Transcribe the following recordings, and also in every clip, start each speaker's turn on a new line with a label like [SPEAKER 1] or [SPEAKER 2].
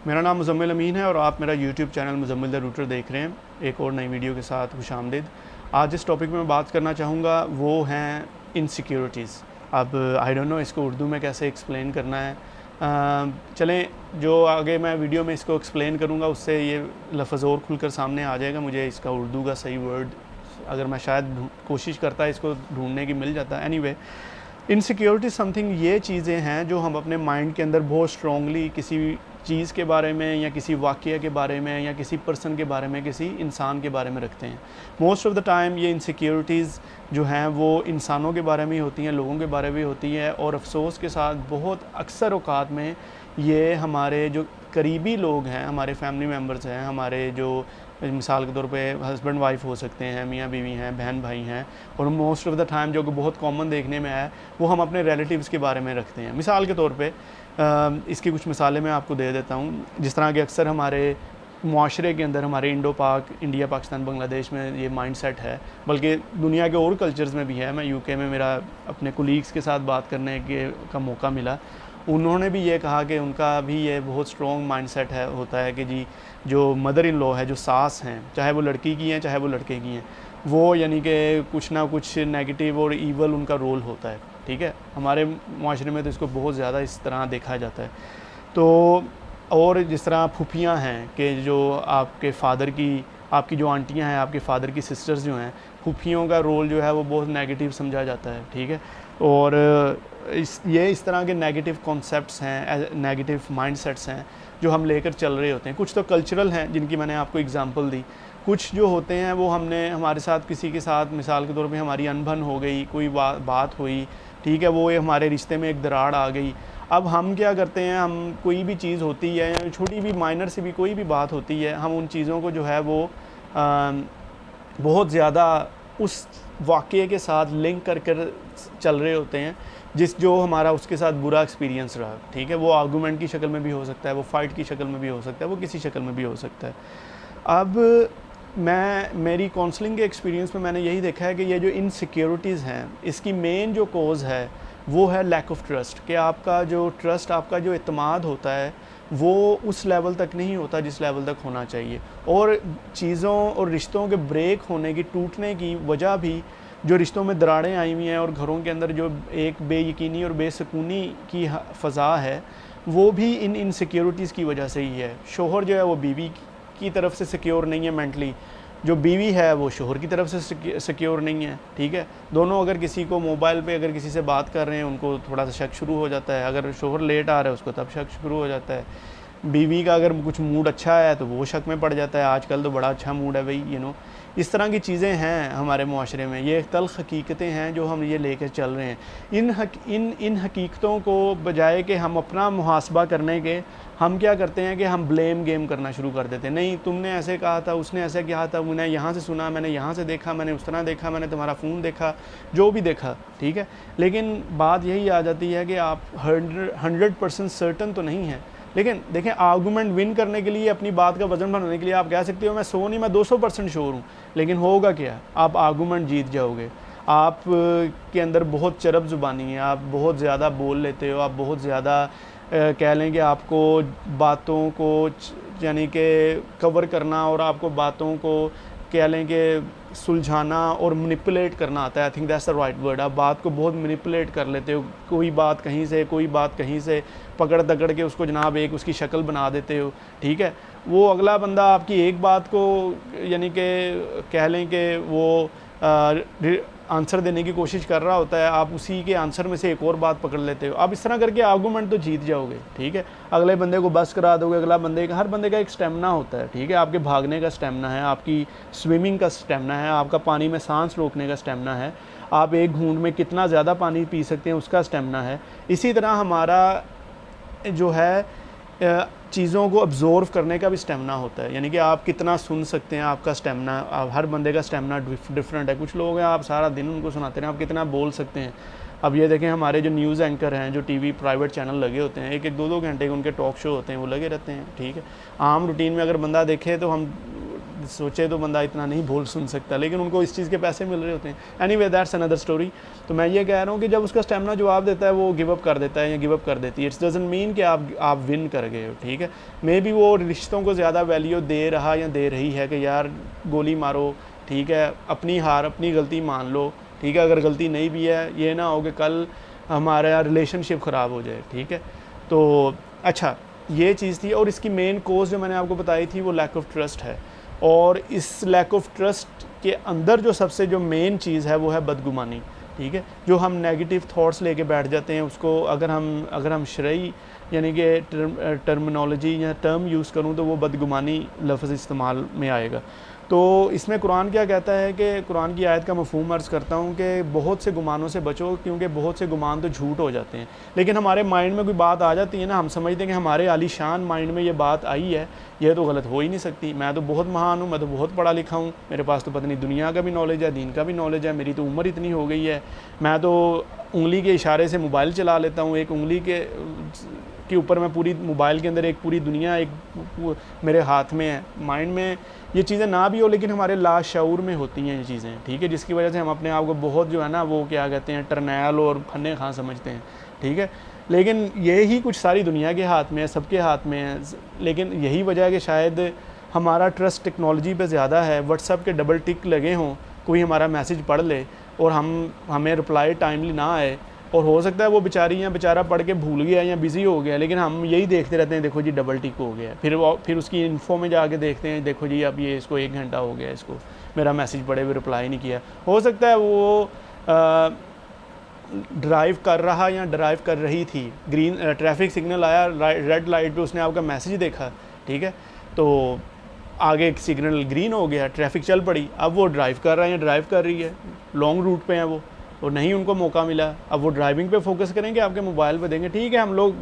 [SPEAKER 1] मेरा नाम मुज़म्मिल अमीन है और आप मेरा YouTube channel Muzammil the router देख रहे हैं। एक और नई वीडियो के साथ खुशामदीद। आज जिस टॉपिक में मैं बात करना चाहूँगा वो हैं इनसिक्योरिटीज़। अब आई डोंट नो इसको उर्दू में कैसे एक्सप्लेन करना है। चलें, जो आगे मैं वीडियो में इसको एक्सप्लेन करूँगा उससे ये लफ्ज़ और खुलकर सामने आ जाएगा। मुझे इसका उर्दू का सही वर्ड अगर मैं शायद कोशिश करता इसको ढूंढने की मिल जाता। एनीवे, इनसिक्योरिटी समथिंग ये चीज़ें हैं जो हम अपने माइंड के अंदर बहुत स्ट्रॉन्गली किसी चीज़ के बारे में या किसी वाक़या के बारे में या किसी पर्सन के बारे में, किसी इंसान के बारे में रखते हैं। मोस्ट ऑफ़ द टाइम ये इनसिक्योरिटीज़ जो हैं वो इंसानों के बारे में ही होती हैं, लोगों के बारे में होती हैं, और अफसोस के साथ बहुत अक्सर औक़ात में ये हमारे जो करीबी लोग हैं, हमारे फैमिली मेम्बर्स हैं, हमारे जो मिसाल के तौर पे हस्बैंड वाइफ हो सकते हैं, मियाँ बीवी हैं, बहन भाई हैं, और मोस्ट ऑफ़ द टाइम जो कि बहुत कॉमन देखने में है वो हम अपने रिलेटिव्स के बारे में रखते हैं। मिसाल के तौर पे इसकी कुछ मिसालें मैं आपको दे देता हूँ। जिस तरह के अक्सर हमारे मुआशरे के अंदर, हमारे इंडिया पाकिस्तान बांग्लादेश में ये माइंडसेट है, बल्कि दुनिया के और कल्चर्स में भी है। मैं यूके में मेरा अपने कोलीग्स के साथ बात करने का मौका मिला, उन्होंने भी ये कहा कि उनका भी ये बहुत स्ट्रॉन्ग माइंडसेट होता है कि जी जो मदर इन लॉ है, जो सास हैं, चाहे वो लड़की की हैं चाहे वो लड़के की हैं, वो यानी कि कुछ ना कुछ नेगेटिव और ईवल उनका रोल होता है। ठीक है, हमारे माशरे में तो इसको बहुत ज़्यादा इस तरह देखा जाता है। तो और जिस तरह फूफियाँ हैं कि जो आपके फ़ादर की, आपकी जो आंटियाँ हैं, आपके फ़ादर की सिस्टर्स जो हैं, फूफियों का रोल जो है वो बहुत नेगेटिव समझा जाता है। ठीक है, और इस तरह के नेगेटिव कॉन्सेप्ट्स हैं, नेगेटिव माइंडसेट्स हैं जो हम लेकर चल रहे होते हैं। कुछ तो कल्चरल हैं जिनकी मैंने आपको एग्जांपल दी, कुछ जो होते हैं वो हमने हमारे साथ किसी के साथ मिसाल के तौर पे हमारी अनबन हो गई, कोई बात हुई, ठीक है, वो हमारे रिश्ते में एक दरार आ गई। अब हम क्या करते हैं, हम कोई भी चीज़ होती है या छोटी भी माइनर से भी कोई भी बात होती है, हम उन चीज़ों को जो है वो बहुत ज़्यादा उस वाक़ये के साथ लिंक कर चल रहे होते हैं जो हमारा उसके साथ बुरा एक्सपीरियंस रहा। ठीक है, वो आर्गूमेंट की शक्ल में भी हो सकता है, वो फ़ाइट की शक्ल में भी हो सकता है, वो किसी शक्ल में भी हो सकता है। अब मेरी काउंसलिंग के एक्सपीरियंस में मैंने यही देखा है कि ये जो इनसिक्योरिटीज़ हैं, इसकी मेन जो कॉज़ है वो है लैक ऑफ ट्रस्ट। कि आपका जो ट्रस्ट, आपका जो इत्मीनान होता है वो उस लेवल तक नहीं होता जिस लेवल तक होना चाहिए। और चीज़ों और रिश्तों के ब्रेक होने की, टूटने की वजह भी, जो रिश्तों में दरारें आई हुई हैं और घरों के अंदर जो एक बेयकीनी और बेसुकूनी की फ़ज़ा है, वो भी इन इनसिक्योरिटीज़ की वजह से ही है। शोहर जो है वो बीवी की तरफ से सिक्योर नहीं है मेंटली, जो बीवी है वो शोहर की तरफ से सिक्योर नहीं है। ठीक है, दोनों अगर किसी को मोबाइल पे अगर किसी से बात कर रहे हैं, उनको थोड़ा सा शक शुरू हो जाता है। अगर शोहर लेट आ रहा है उसको तब शक शुरू हो जाता है। बीवी का अगर कुछ मूड अच्छा है तो वो शक में पड़ जाता है, आजकल तो बड़ा अच्छा मूड है भाई, इस तरह की चीज़ें हैं हमारे मुआशरे में। ये तल्ख़ हकीकतें हैं जो हम ये लेकर चल रहे हैं। इन हकीकतों को बजाय कि हम अपना मुहासबा करने के, हम क्या करते हैं कि हम ब्लेम गेम करना शुरू कर देते हैं। नहीं, तुमने ऐसे कहा था, उसने ऐसे कहा था, मैंने यहाँ से सुना, मैंने यहाँ से देखा, मैंने उस तरह देखा, मैंने तुम्हारा फ़ोन देखा, जो भी देखा। ठीक है, लेकिन बात यही आ जाती है कि आप 100% सर्टन तो नहीं है। लेकिन देखें, आर्गूमेंट विन करने के लिए, अपनी बात का वज़न बढ़ाने के लिए आप कह सकते हो मैं 100 नहीं, मैं 200% श्योर हूँ। लेकिन होगा क्या, आप आर्गूमेंट जीत जाओगे। आप के अंदर बहुत चरब ज़ुबानी है, आप बहुत ज़्यादा बोल लेते हो, आप बहुत ज़्यादा कह लें कि आपको बातों को यानी कि कवर करना और आपको बातों को कह लें कि सुलझाना और मैनिपुलेट करना आता है। I think that's the right word. आप बात को बहुत मैनिपुलेट कर लेते हो, कोई बात कहीं से, कोई बात कहीं से पकड़ दकड़ के उसको जनाब एक उसकी शक्ल बना देते हो। ठीक है, वो अगला बंदा आपकी एक बात को यानी कि कह लें कि वो आंसर देने की कोशिश कर रहा होता है, आप उसी के आंसर में से एक और बात पकड़ लेते हो। आप इस तरह करके आर्गूमेंट तो जीत जाओगे। ठीक है, अगले बंदे को बस करा दोगे, अगला बंदे का, हर बंदे का एक स्टेमिना होता है। ठीक है, आपके भागने का स्टेमिना है, आपकी स्विमिंग का स्टेमिना है, आपका पानी में सांस रोकने का स्टेमिना है, आप एक घूंट में कितना ज़्यादा पानी पी सकते हैं उसका स्टेमिना है। इसी तरह हमारा जो है चीज़ों को अब्ज़ॉर्व करने का भी स्टेमिना होता है, यानी कि आप कितना सुन सकते हैं, आपका स्टेमिना, हर बंदे का स्टेमिना डिफरेंट है। कुछ लोग हैं आप सारा दिन उनको सुनाते हैं, आप कितना बोल सकते हैं। अब ये देखें, हमारे जो न्यूज़ एंकर हैं, जो टीवी प्राइवेट चैनल लगे होते हैं, 1-1, 2-2 घंटे के उनके टॉक शो होते हैं, वो लगे रहते हैं। ठीक है, आम रूटीन में अगर बंदा देखे तो हम सोचे तो बंदा इतना नहीं बोल सुन सकता, लेकिन उनको इस चीज़ के पैसे मिल रहे होते हैं। Anyway that's another story. तो मैं ये कह रहा हूँ कि जब उसका स्टेमिना जवाब देता है वो गिव अप कर देता है या गिव अप कर देती है, इट्स डजंट मीन कि आप विन कर गए हो, ठीक है। मे बी वो रिश्तों को ज़्यादा वैल्यू दे रहा या दे रही है कि यार गोली मारो, ठीक है, अपनी हार अपनी गलती मान लो, ठीक है। अगर गलती नहीं भी है, ये ना हो कि कल हमारा रिलेशनशिप ख़राब हो जाए, ठीक है। तो अच्छा, ये चीज़ थी। और इसकी मेन कोज जो मैंने आपको बताई थी वो लैक ऑफ ट्रस्ट है। और इस लैक ऑफ ट्रस्ट के अंदर जो सबसे जो मेन चीज़ है वो है बदगुमानी, ठीक है। जो हम नेगेटिव थॉट्स लेके बैठ जाते हैं, उसको अगर हम शरई यानी कि टर्मिनोलॉजी या टर्म यूज़ करूँ तो वो बदगुमानी लफ्ज़ इस्तेमाल में आएगा। तो इसमें कुरान क्या कहता है कि कुरान की आयत का मफ़हूम अर्ज़ करता हूँ कि बहुत से गुमानों से बचो, क्योंकि बहुत से गुमान तो झूठ हो जाते हैं। लेकिन हमारे माइंड में कोई बात आ जाती है ना, हम समझते हैं कि हमारे आलीशान माइंड में ये बात आई है, यह तो गलत हो ही नहीं सकती, मैं तो बहुत महान हूँ, मैं तो बहुत पढ़ा लिखा हूँ, मेरे पास तो पता नहीं दुनिया का भी नॉलेज है, दीन का भी नॉलेज है, मेरी तो उम्र इतनी हो गई है, मैं तो उंगली के इशारे से मोबाइल चला लेता हूँ, एक उंगली के ऊपर मैं पूरी मोबाइल के अंदर एक पूरी दुनिया एक मेरे हाथ में है। माइंड में ये चीज़ें ना भी हो, लेकिन हमारे लाशऊर में होती हैं ये चीज़ें, ठीक है, जिसकी वजह से हम अपने आप को बहुत जो है ना वो क्या कहते हैं टर्नैल और फन्ने खां समझते हैं, ठीक है। लेकिन यही कुछ सारी दुनिया के हाथ में है, सबके हाथ में है। लेकिन यही वजह है कि शायद हमारा ट्रस्ट टेक्नोलॉजी पे ज़्यादा है। व्हाट्सएप के डबल टिक लगे हों, कोई हमारा मैसेज पढ़ ले और हमें रिप्लाई टाइमली ना आए, और हो सकता है वो बेचारी या बेचारा पढ़ के भूल गया या बिज़ी हो गया, लेकिन हम यही देखते रहते हैं, देखो जी डबल टिक हो गया। फिर उसकी इन्फो में जाके देखते हैं, देखो जी अब ये इसको 1 घंटा हो गया, इसको मेरा मैसेज पढ़े हुए रिप्लाई नहीं किया। हो सकता है वो ड्राइव कर रहा या ड्राइव कर रही थी, ग्रीन ट्रैफिक सिग्नल आया, रेड लाइट पे उसने आपका मैसेज देखा, ठीक है, तो आगे एक सिग्नल ग्रीन हो गया, ट्रैफिक चल पड़ी, अब वो ड्राइव कर रहा है या ड्राइव कर रही है, लॉन्ग रूट पे हैं वो, और नहीं उनको मौका मिला, अब वो ड्राइविंग पे फोकस करेंगे, आपके मोबाइल पे देंगे। ठीक है, हम लोग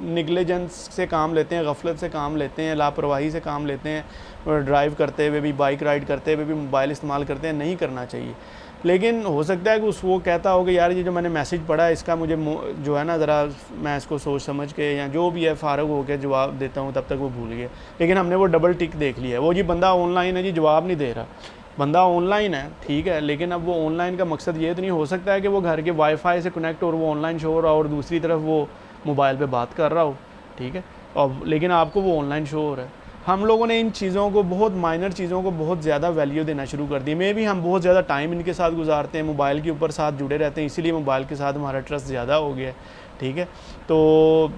[SPEAKER 1] निगलेजेंस से काम लेते हैं, गफलत से काम लेते हैं, लापरवाही से काम लेते हैं, और ड्राइव करते हुए भी, बाइक राइड करते हुए भी मोबाइल इस्तेमाल करते हैं, नहीं करना चाहिए। लेकिन हो सकता है कि वो कहता हो कि यार ये जो मैंने मैसेज पढ़ा है इसका मुझे जो है ना ज़रा मैं इसको सोच समझ के या जो भी है फ़ारग हो के जवाब देता हूँ, तब तक वो भूल गया। लेकिन हमने वो डबल टिक देख लिया है, वो जी बंदा ऑनलाइन है जी, जवाब नहीं दे रहा, बंदा ऑनलाइन है, ठीक है, लेकिन अब वो ऑनलाइन का मकसद ये तो नहीं हो सकता है कि वो घर के वाईफाई से कनेक्ट और वो ऑनलाइन शो हो रहा हो और दूसरी तरफ वो मोबाइल पे बात कर रहा हो, ठीक है, और लेकिन आपको वो ऑनलाइन शो हो रहा है। हम लोगों ने इन चीज़ों को, बहुत माइनर चीज़ों को बहुत ज़्यादा वैल्यू देना शुरू कर दी। मे भी हम बहुत ज़्यादा टाइम इनके साथ गुजारते हैं, मोबाइल के ऊपर साथ जुड़े रहते हैं, इसीलिए मोबाइल के साथ हमारा ट्रस्ट ज़्यादा हो गया है, ठीक है। तो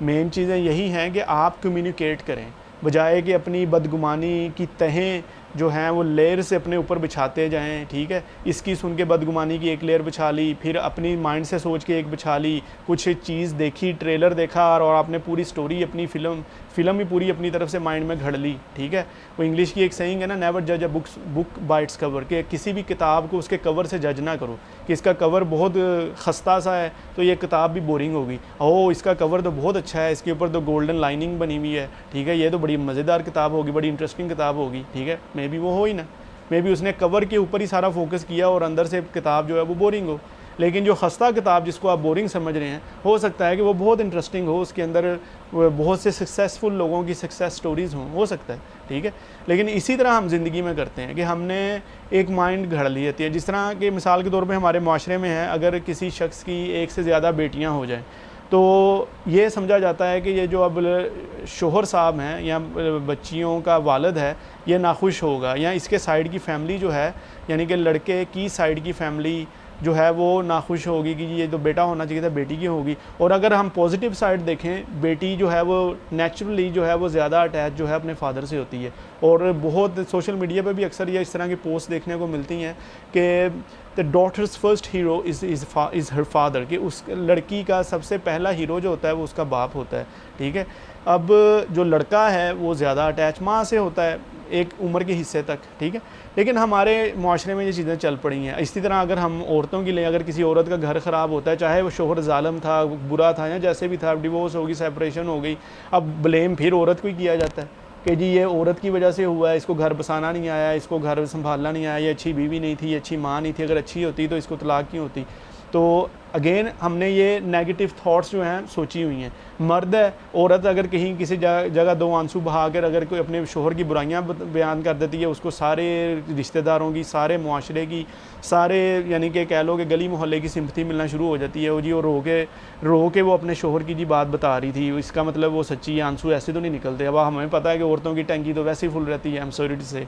[SPEAKER 1] मेन चीज़ें यही हैं कि आप कम्युनिकेट करें, बजाय कि अपनी बदगुमानी की तहें जो हैं वो लेयर से अपने ऊपर बिछाते जाएं, ठीक है। इसकी सुन के बदगुमानी की एक लेयर बिछा ली, फिर अपनी माइंड से सोच के एक बिछा ली, कुछ चीज़ देखी, ट्रेलर देखा और आपने पूरी स्टोरी अपनी फ़िल्म ही पूरी अपनी तरफ से माइंड में घड़ ली, ठीक है। वो इंग्लिश की एक सेइंग है ना, नेवर जज a book by its cover, कि किसी भी किताब को उसके कवर से जज ना करो कि इसका कवर बहुत खस्ता सा है तो ये किताब भी बोरिंग होगी, ओह इसका कवर तो बहुत अच्छा है, इसके ऊपर तो गोल्डन लाइनिंग बनी हुई है, ठीक है, ये तो बड़ी मज़ेदार किताब होगी, बड़ी इंटरेस्टिंग किताब होगी, ठीक है। मे बी वो हो ही ना, मे बी उसने कवर के ऊपर ही सारा फोकस किया और अंदर से किताब जो है वो बोरिंग हो। लेकिन जो खस्ता किताब जिसको आप बोरिंग समझ रहे हैं, हो सकता है कि वो बहुत इंटरेस्टिंग हो, उसके अंदर बहुत से सक्सेसफुल लोगों की सक्सेस स्टोरीज़ हों, हो सकता है, ठीक है। लेकिन इसी तरह हम ज़िंदगी में करते हैं कि हमने एक माइंड घड़ ली होती है, जिस तरह के मिसाल के तौर पे हमारे माशरे में है, अगर किसी शख्स की एक से ज़्यादा बेटियाँ हो जाएँ तो ये समझा जाता है कि ये जो अब शोहर साहब हैं या बच्चियों का वालिद है, ये नाखुश होगा, या इसके साइड की फ़ैमिली जो है, यानी कि लड़के की साइड की फ़ैमिली जो है वो नाखुश होगी कि ये तो बेटा होना चाहिए था, बेटी की होगी। और अगर हम पॉजिटिव साइड देखें, बेटी जो है वो नेचुरली जो है वो ज़्यादा अटैच जो है अपने फादर से होती है। और बहुत सोशल मीडिया पे भी अक्सर ये इस तरह की पोस्ट देखने को मिलती हैं कि the daughter's first hero is her father, कि उस लड़की का सबसे पहला हीरो जो होता है वो उसका बाप होता है, ठीक है। अब जो लड़का है वो ज़्यादा अटैच माँ से होता है एक उम्र के हिस्से तक, ठीक है। लेकिन हमारे माशरे में ये चीज़ें चल पड़ी हैं। इसी तरह अगर हम औरतों की लें, अगर किसी औरत का घर ख़राब होता है, चाहे वो शोहर जालिम था, बुरा था या जैसे भी था, डिवोर्स होगी, सेपरेशन हो गई, अब ब्लेम फिर औरत को ही किया जाता है कि जी ये औरत की वजह से हुआ है, इसको घर बसाना नहीं आया, इसको घर संभालना नहीं आया, ये अच्छी बीवी नहीं थी, ये अच्छी माँ नहीं थी, अगर अच्छी होती तो इसको तलाक क्यों होती। तो अगेन हमने ये नेगेटिव थॉट्स जो हैं सोची हुई हैं। मर्द है, औरत अगर कहीं किसी जगह दो आंसू बहा कर अगर कोई अपने शोहर की बुराइयां बयान कर देती है, उसको सारे रिश्तेदारों की, सारे मुआशरे की, सारे यानी कि कह लो कि गली मोहल्ले की सिंपथी मिलना शुरू हो जाती है। वो जी वो रो के वो अपने शोहर की जी बात बता रही थी, इसका मतलब वो सच्ची आंसू ऐसे तो नहीं निकलते। अब हमें पता है कि औरतों की टंकी तो वैसे ही फुल रहती है, आई एम सॉरी टू से।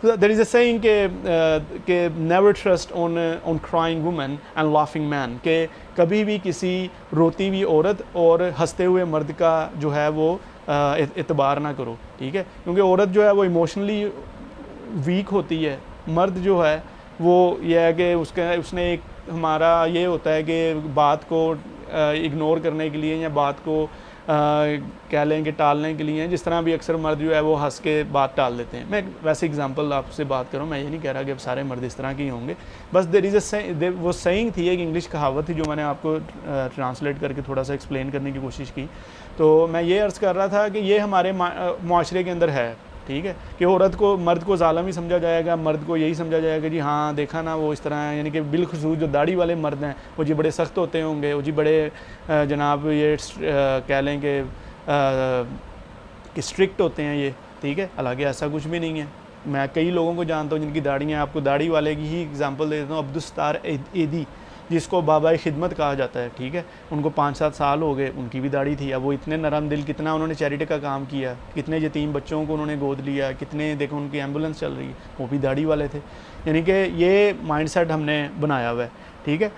[SPEAKER 1] देयर इज़ अ सेइंग के never trust on crying woman and laughing man, के कभी भी किसी रोती हुई औरत और हंसते हुए मर्द का जो है वो एतबार ना करो, ठीक है, क्योंकि औरत जो है वो इमोशनली वीक होती है। मर्द जो है वो ये है कि उसने एक हमारा ये होता है कि बात को इग्नोर करने के लिए या बात को कह लें कि टालने के लिए, जिस तरह भी अक्सर मर्द जो है वो हंस के बात टाल देते हैं। मैं वैसे एग्जांपल आपसे बात करूं, मैं ये नहीं कह रहा कि अब सारे मर्द इस तरह के ही होंगे, बस देयर इज़ अ वो सेइंग थी, एक इंग्लिश कहावत थी जो मैंने आपको ट्रांसलेट करके थोड़ा सा एक्सप्लेन करने की कोशिश की। तो मैं ये अर्ज़ कर रहा था कि ये हमारे माशरे के अंदर है, ठीक है, कि औरत को मर्द को ज़ालिम ही समझा जाएगा, मर्द को यही समझा जाएगा जी हाँ देखा ना वो इस तरह है, यानी कि बिलखुसूस जो दाढ़ी वाले मर्द हैं वो जी बड़े सख्त होते होंगे, वो जी बड़े जनाब ये कह लें कि स्ट्रिक्ट होते हैं ये, ठीक है। हालांकि ऐसा कुछ भी नहीं है। मैं कई लोगों को जानता हूँ जिनकी दाढ़ियाँ, आपको दाढ़ी वाले की ही एग्जांपल दे देता हूँ, अब्दुस्तार एदी जिसको बाबा खिदमत कहा जाता है, ठीक है, उनको 5-7 साल हो गए, उनकी भी दाढ़ी थी। अब वो इतने नरम दिल, कितना उन्होंने चैरिटी का काम किया, कितने यतीम बच्चों को उन्होंने गोद लिया, कितने देखो उनकी एम्बुलेंस चल रही है, वो भी दाढ़ी वाले थे। यानी कि ये माइंडसेट हमने बनाया हुआ है, ठीक है।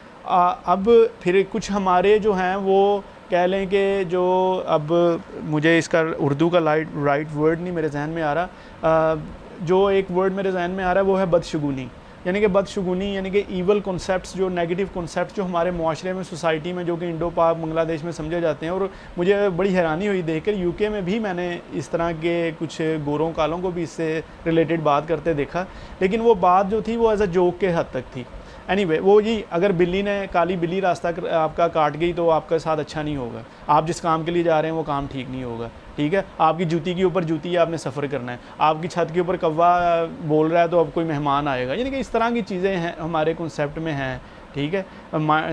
[SPEAKER 1] अब फिर कुछ हमारे जो हैं वो कह लें कि जो, अब मुझे इसका उर्दू का राइट वर्ड नहीं मेरे जहन में आ रहा, जो एक वर्ड मेरे जहन में आ रहा है वो है बदशगुनी। यानी कि बदशगुनी यानी कि ईवल कॉन्सेप्ट्स, जो नेगेटिव कॉन्सेप्ट्स जो हमारे मुआशरे में, सोसाइटी में, जो कि इंडो पाक बांग्लादेश में समझे जाते हैं। और मुझे बड़ी हैरानी हुई देखकर, यूके में भी मैंने इस तरह के कुछ गोरों कालों को भी इससे रिलेटेड बात करते देखा, लेकिन वो बात जो थी वो एज अ जोक के हद तक थी। एनीवे वो जी, अगर बिल्ली ने, काली बिल्ली रास्ता आपका काट गई तो आपका साथ अच्छा नहीं होगा, आप जिस काम के लिए जा रहे हैं वो काम ठीक नहीं होगा, ठीक है। आपकी जूती के ऊपर जूती है, आपने सफ़र करना है, आपकी छत के ऊपर कौवा बोल रहा है तो अब कोई मेहमान आएगा, यानी कि इस तरह की चीज़ें हैं हमारे कॉन्सेप्ट में हैं, ठीक है,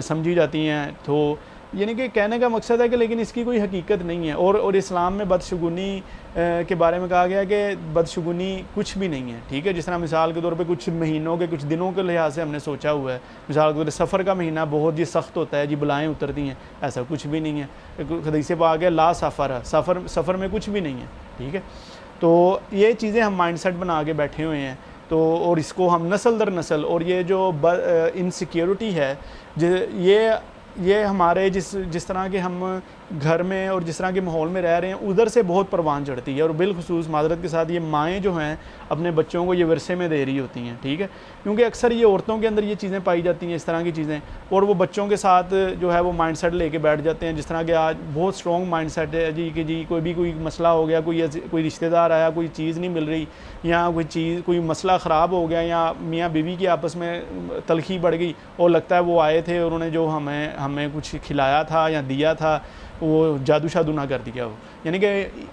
[SPEAKER 1] समझी जाती हैं। तो यानी कि कहने का मकसद है कि लेकिन इसकी कोई हकीकत नहीं है। और इस्लाम में बदशगुनी के बारे में कहा गया कि बदशगुनी कुछ भी नहीं है, ठीक है। जिस तरह मिसाल के तौर पे कुछ महीनों के, कुछ दिनों के लिहाज से हमने सोचा हुआ है, मिसाल के तौर पर सफ़र का महीना बहुत ही सख्त होता है जी, बलाएँ उतरती हैं, ऐसा कुछ भी नहीं है। हदीस में आ गया ला सफ़र है, सफ़र में कुछ भी नहीं है, ठीक है। तो ये चीज़ें हम माइंडसेट बना के बैठे हुए हैं। तो और इसको हम नस्ल दर नस्ल, और ये जो इनसिक्योरिटी है, ये हमारे जिस तरह के हम घर में और जिस तरह के माहौल में रह रहे हैं उधर से बहुत परवान चढ़ती है। और बिलखुसूस मादरत के साथ ये माएँ जो हैं अपने बच्चों को ये विरसे में दे रही होती हैं, ठीक है, क्योंकि अक्सर ये औरतों के अंदर ये चीज़ें पाई जाती हैं, इस तरह की चीज़ें, और वो बच्चों के साथ जो है वो माइंडसेट लेके बैठ जाते हैं। जिस तरह के आज बहुत स्ट्रॉन्ग माइंडसेट है जी कि जी कोई मसला हो गया, कोई रिश्तेदार आया, कोई चीज़ नहीं मिल रही, या कोई मसला ख़राब हो गया, या मियाँ बीवी की आपस में तलखी बढ़ गई, और लगता है वो आए थे और उन्होंने जो हमें कुछ खिलाया था या दिया था वो जादू शादू ना कर दिया हो, यानी कि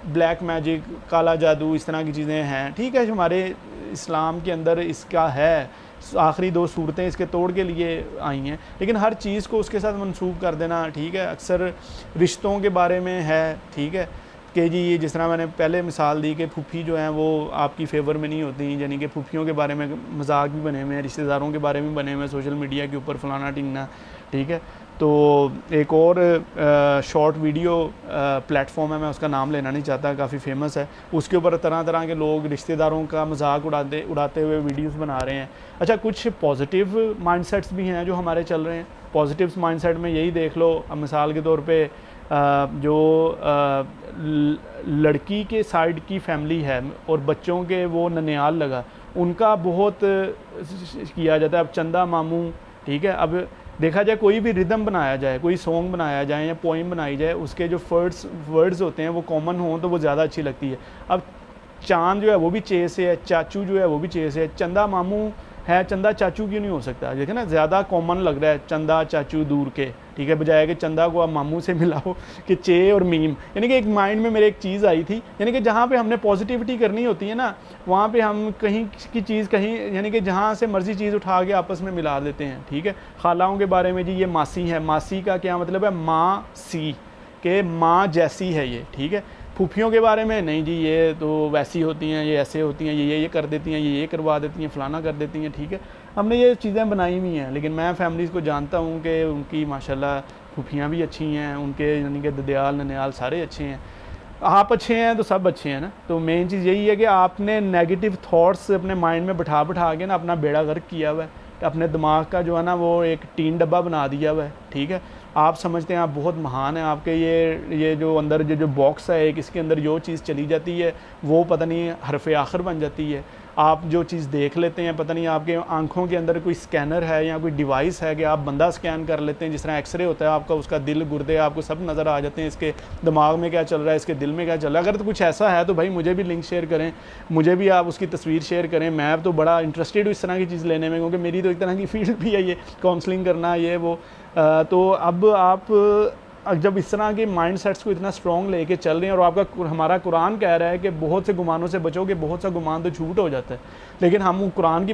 [SPEAKER 1] ब्लैक मैजिक, काला जादू, इस तरह की चीज़ें हैं, ठीक है। हमारे इस्लाम के अंदर इसका है, आखिरी 2 सूरतें इसके तोड़ के लिए आई हैं, लेकिन हर चीज़ को उसके साथ मंसूब कर देना, ठीक है। अक्सर रिश्तों के बारे में है, ठीक है, कि जी ये जिस तरह मैंने पहले मिसाल दी कि फूफी जो हैं वो आपकी फेवर में नहीं होती, यानी कि फूफियों के बारे में मजाक भी बने हुए हैं, रिश्तेदारों के बारे में बने हुए हैं सोशल मीडिया के ऊपर, फलाना टिंगना, ठीक है। तो एक और शॉर्ट वीडियो प्लेटफॉर्म है, मैं उसका नाम लेना नहीं चाहता, काफ़ी फेमस है, उसके ऊपर तरह तरह के लोग रिश्तेदारों का मजाक उड़ाते हुए वीडियोस बना रहे हैं। अच्छा, कुछ पॉजिटिव माइंडसेट्स भी हैं जो हमारे चल रहे हैं। पॉजिटिव माइंडसेट में यही देख लो, अब मिसाल के तौर पे जो लड़की के साइड की फैमिली है और बच्चों के वो ननियाल लगा, उनका बहुत किया जाता है। अब चंदा मामू, ठीक है, अब देखा जाए कोई भी रिदम बनाया जाए, कोई सॉन्ग बनाया जाए या पोइम बनाई जाए, उसके जो वर्ड्स होते हैं वो कॉमन हों तो वो ज़्यादा अच्छी लगती है। अब चांद जो है वो भी चे से है, चाचू जो है वो भी चे से है, चंदा मामू है चंदा चाचू क्यों नहीं हो सकता? देखें ना, ज़्यादा कॉमन लग रहा है चंदा चाचू दूर के, ठीक है, बजाय कि चंदा को आप मामू से मिलाओ कि चे और मीम। यानी कि एक माइंड में मेरे एक चीज़ आई थी, यानी कि जहाँ पे हमने पॉजिटिविटी करनी होती है ना, वहाँ पे हम कहीं की चीज़ कहीं, यानी कि जहाँ से मर्जी चीज़ उठा के आपस में मिला देते हैं, ठीक है। खालाओं के बारे में जी, ये मासी है, मासी का क्या मतलब है? माँ सी, के माँ जैसी है ये, ठीक है। फूफियों के बारे में नहीं जी, ये तो वैसी होती हैं, ये ऐसे होती हैं, ये कर देती हैं, ये करवा देती हैं, फ़लाना कर देती हैं, ठीक है। हमने ये चीज़ें बनाई हुई हैं, लेकिन मैं फैमिलीज़ को जानता हूँ कि उनकी माशाल्लाह फूफियाँ भी अच्छी हैं, उनके यानी कि ददयाल ननियाल सारे अच्छे हैं। आप अच्छे हैं तो सब अच्छे हैं ना। तो मेन चीज़ यही है कि आपने नेगेटिव थॉट्स अपने माइंड में बैठा के ना अपना बेड़ा गर्क किया हुआ है, अपने दिमाग का जो है ना वो एक टीन डब्बा बना दिया हुआ है, ठीक है। आप समझते हैं आप बहुत महान हैं, आपके ये जो अंदर जो बॉक्स है एक, इसके अंदर जो चीज़ चली जाती है वो पता नहीं हरफ आखिर बन जाती है। आप जो चीज़ देख लेते हैं, पता नहीं आपके आंखों के अंदर कोई स्कैनर है या कोई डिवाइस है कि आप बंदा स्कैन कर लेते हैं, जिस तरह एक्सरे होता है आपका, उसका दिल गुर्दे आपको सब नज़र आ जाते हैं, इसके दिमाग में क्या चल रहा है, इसके दिल में क्या चल रहा है। अगर तो कुछ ऐसा है तो भाई मुझे भी लिंक शेयर करें, मुझे भी आप उसकी तस्वीर शेयर करें। मैं तो बड़ा इंटरेस्टेड हूँ इस तरह की चीज़ लेने में, क्योंकि मेरी तो एक तरह की फील्ड भी है ये, काउंसलिंग करना ये वो। तो अब आप जब इस तरह के माइंड सेट्स को इतना स्ट्रॉन्ग लेके चल रहे हैं, और आपका हमारा कुरान कह रहा है कि बहुत से गुमानों से बचोगे, बहुत सा गुमान तो झूठ हो जाता है, लेकिन हम कुरान की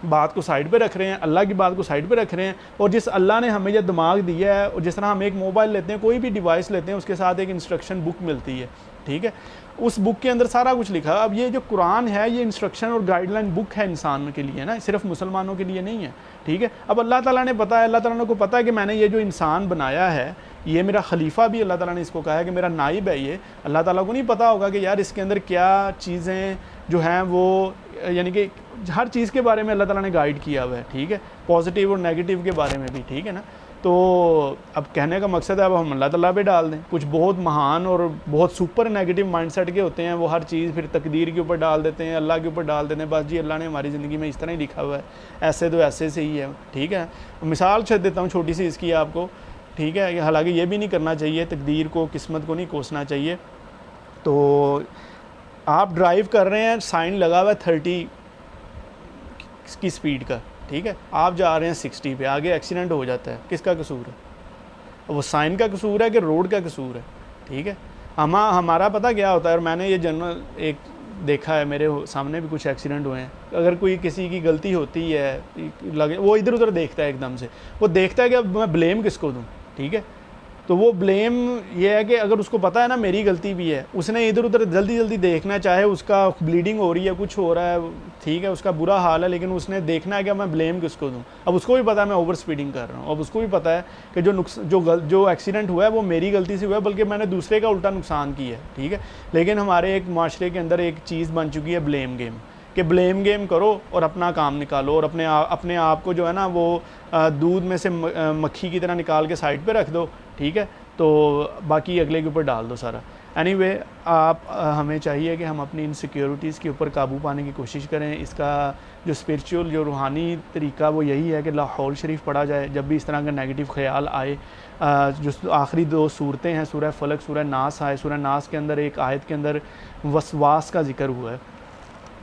[SPEAKER 1] बात को साइड पे रख रहे हैं, अल्लाह की बात को साइड पे रख रहे हैं। और जिस अल्लाह ने हमें यह दिमाग दिया है, और जिस तरह हम एक मोबाइल लेते हैं, कोई भी डिवाइस लेते हैं, उसके साथ एक इंस्ट्रक्शन बुक मिलती है, ठीक है, उस बुक के अंदर सारा कुछ लिखा है। अब ये जो कुरान है ये इंस्ट्रक्शन और गाइडलाइन बुक है इंसान के लिए ना, सिर्फ मुसलमानों के लिए नहीं है, ठीक है। अब अल्लाह ताला ने पता है, अल्लाह ताला को पता है कि मैंने ये जो इंसान बनाया है, ये मेरा खलीफा भी अल्लाह ताला ने इसको कहा है कि मेरा नाइब है ये। अल्लाह ताला को नहीं पता होगा कि यार इसके अंदर क्या चीज़ें जो हैं वो, यानी कि हर चीज़ के बारे में अल्लाह ताला ने गाइड किया हुआ है, ठीक है, पॉजिटिव और नेगेटिव के बारे में भी, ठीक है ना। तो अब कहने का मकसद है अब हम अल्लाह ताला पे डाल दें। कुछ बहुत महान और बहुत सुपर नेगेटिव माइंडसेट के होते हैं, वो हर चीज़ फिर तकदीर के ऊपर डाल देते हैं, अल्लाह के ऊपर डाल देते हैं, बस जी अल्लाह ने हमारी ज़िंदगी में इस तरह ही लिखा हुआ है, ऐसे तो ऐसे से ही है, ठीक है। मिसाल देता हूँ छोटी सी इसकी आपको, ठीक है। हालांकि ये भी नहीं करना चाहिए, तकदीर को किस्मत को नहीं कोसना चाहिए। तो आप ड्राइव कर रहे हैं, साइन लगा हुआ है 30 की स्पीड का, ठीक है, आप जा रहे हैं 60 पे, आगे एक्सीडेंट हो जाता है, किसका कसूर है? वो साइन का कसूर है कि रोड का कसूर है, ठीक है। हमारा पता क्या होता है, और मैंने ये जनरल एक देखा है, मेरे सामने भी कुछ एक्सीडेंट हुए हैं। अगर कोई किसी की गलती होती है, लगे वो इधर उधर देखता है एकदम से, वो देखता है कि अब मैं ब्लेम किसको दूँ, ठीक है। तो वो ब्लेम ये है कि अगर उसको पता है ना मेरी गलती भी है, उसने इधर उधर जल्दी जल्दी देखना है, चाहे उसका ब्लीडिंग हो रही है, कुछ हो रहा है, ठीक है, उसका बुरा हाल है, लेकिन उसने देखना है कि मैं ब्लेम किसको दूं। अब उसको भी पता है मैं ओवर स्पीडिंग कर रहा हूँ, अब उसको भी पता है कि जो एक्सीडेंट हुआ है वो मेरी गलती से हुआ है, बल्कि मैंने दूसरे का उल्टा नुकसान किया है, ठीक है। लेकिन हमारे एक माशरे के अंदर एक चीज़ बन चुकी है ब्लेम गेम, कि ब्लेम गेम करो और अपना काम निकालो, और अपने आप को जो है ना वो दूध में से मक्खी की तरह निकाल के साइड पे रख दो, ठीक है, तो बाकी अगले के ऊपर डाल दो सारा। एनीवे, आप हमें चाहिए कि हम अपनी इनसिक्योरिटीज़ के ऊपर काबू पाने की कोशिश करें। इसका जो स्पिरिचुअल जो रूहानी तरीका वो यही है कि लाहौल शरीफ पढ़ा जाए जब भी इस तरह का नेगेटिव ख्याल आए। जो आखिरी 2 सूरतें हैं, सूरह फलक, सूरह नास आए। सूरह नास के अंदर एक आयत के अंदर वसवास का जिक्र हुआ है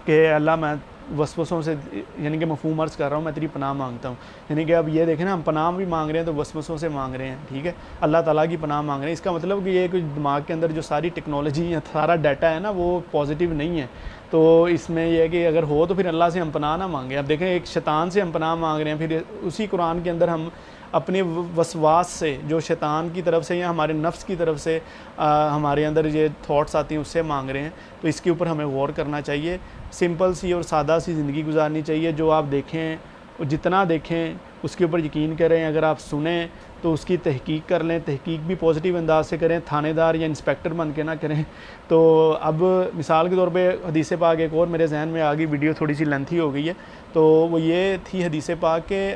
[SPEAKER 1] कि अल्लाह मैं वसवसों से, यानी कि मफहूम अर्ज़ कर रहा हूँ, मैं तेरी पनाह मांगता हूँ। यानी कि अब ये देखें ना, हम पनाह भी मांग रहे हैं तो वसवसों से मांग रहे हैं, ठीक है, अल्लाह ताला की पनाह मांग रहे हैं। इसका मतलब कि ये कुछ दिमाग के अंदर जो सारी टेक्नोलॉजी या सारा डाटा है ना वो पॉजिटिव नहीं है। तो इसमें यह है कि अगर हो तो फिर अल्लाह से हम पनाह ना मांगे। अब देखें, एक शैतान से हम पनाह मांग रहे हैं, फिर उसी कुरान के अंदर हम अपने वसवास से, जो शैतान की तरफ से या हमारे नफ्स की तरफ से हमारे अंदर ये थॉट्स आती हैं, उससे मांग रहे हैं। तो इसके ऊपर हमें गौर करना चाहिए। सिंपल सी और सादा सी ज़िंदगी गुजारनी चाहिए। जो आप देखें, जितना देखें उसके ऊपर यकीन करें। अगर आप सुने तो उसकी तहकीक कर लें, तहकीक भी पॉजिटिव अंदाज से करें, थानेदार या इंस्पेक्टर बन के ना करें। तो अब मिसाल के तौर पे हदीस पाक एक और मेरे जहन में आ गई, वीडियो थोड़ी सी लेंथी हो गई है, तो वो ये थी हदीस पाक के,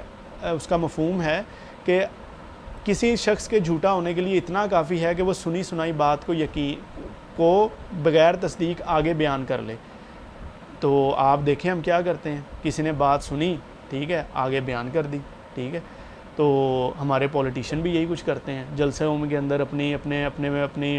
[SPEAKER 1] उसका मफहूम है कि किसी शख्स के झूठा होने के लिए इतना काफ़ी है कि वो सुनी सुनाई बात को बग़ैर तस्दीक आगे बयान कर ले। तो आप देखें हम क्या करते हैं, किसी ने बात सुनी, ठीक है, आगे बयान कर दी, ठीक है। तो हमारे पॉलिटिशियन भी यही कुछ करते हैं, जलसों के अंदर अपनी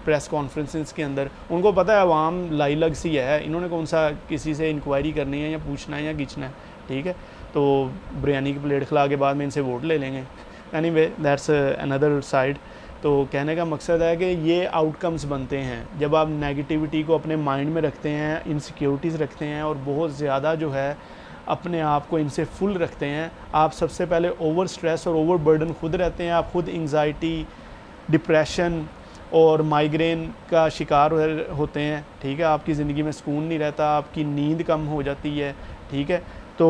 [SPEAKER 1] प्रेस कॉन्फ्रेंसेस के अंदर उनको पता है आवाम लाई लग सी है, इन्होंने कौन सा किसी से इंक्वायरी करनी है या पूछना है या खींचना है, ठीक है, तो बिरयानी की प्लेट खिला के बाद में इनसे वोट ले लेंगे। Anyway that's another side. तो कहने का मकसद है कि ये आउटकम्स बनते हैं जब आप नेगेटिविटी को अपने माइंड में रखते हैं, इनसिक्योरिटीज़ रखते हैं और बहुत ज़्यादा जो है अपने आप को इनसे फुल रखते हैं। आप सबसे पहले ओवर स्ट्रेस और ओवर बर्डन खुद रहते हैं, आप खुद एंग्जाइटी, डिप्रेशन और माइग्रेन का शिकार होते हैं, ठीक है। आपकी ज़िंदगी में सुकून नहीं रहता, आपकी नींद कम हो जाती है, ठीक है। तो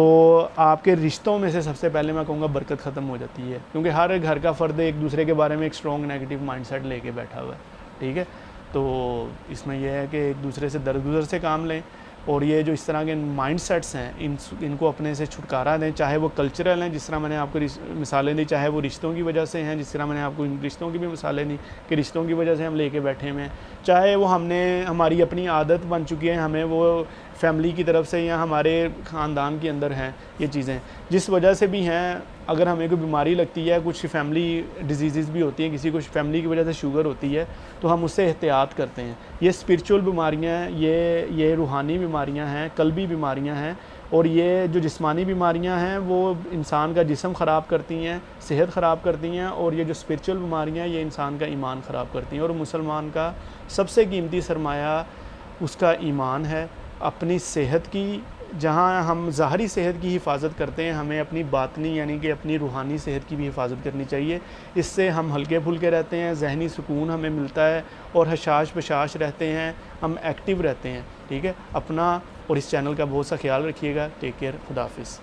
[SPEAKER 1] आपके रिश्तों में से सबसे पहले मैं कहूँगा बरकत ख़त्म हो जाती है, क्योंकि हर घर का फ़र्द एक दूसरे के बारे में एक स्ट्रॉन्ग नेगेटिव माइंडसेट लेके बैठा हुआ है, ठीक है। तो इसमें यह है कि एक दूसरे से दरगुजर से काम लें और ये जो इस तरह के माइंडसेट्स हैं इनको अपने से छुटकारा दें, चाहे वो कल्चरल हैं जिस तरह मैंने आपको मिसालें दी, चाहे वो रिश्तों की वजह से हैं जिस तरह मैंने आपको इन रिश्तों की भी मिसालें दी कि रिश्तों की वजह से हम लेके बैठे हुए हैं, चाहे वो हमारी अपनी आदत बन चुकी है, हमें वो फैमिली की तरफ से या हमारे ख़ानदान के अंदर हैं ये चीज़ें, जिस वजह से भी हैं। अगर हमें कोई बीमारी लगती है, कुछ फैमिली डिजीज़ भी होती हैं, किसी को फैमिली की वजह से शुगर होती है, तो हम उससे एहतियात करते हैं। ये स्पिरिचुअल बीमारियां हैं, ये रूहानी बीमारियां हैं, कल्बी बीमारियां हैं, और ये जो जिस्मानी बीमारियां हैं वो इंसान का जिस्म ख़राब करती हैं, सेहत ख़राब करती हैं, और ये जो स्पिरिचुअल बीमारियां ये इंसान का ईमान ख़राब करती हैं। और मुसलमान का सबसे कीमती सरमाया उसका ईमान है, अपनी सेहत की। जहाँ हम ज़ाहरी सेहत की हिफाजत करते हैं, हमें अपनी बातनी यानी कि अपनी रूहानी सेहत की भी हिफाजत करनी चाहिए। इससे हम हल्के फुल्के रहते हैं, जहनी सुकून हमें मिलता है और हशाश बशाश रहते हैं, हम एक्टिव रहते हैं, ठीक है। अपना और इस चैनल का बहुत सा ख्याल रखिएगा। टेक केयर, खुदा हाफिज़।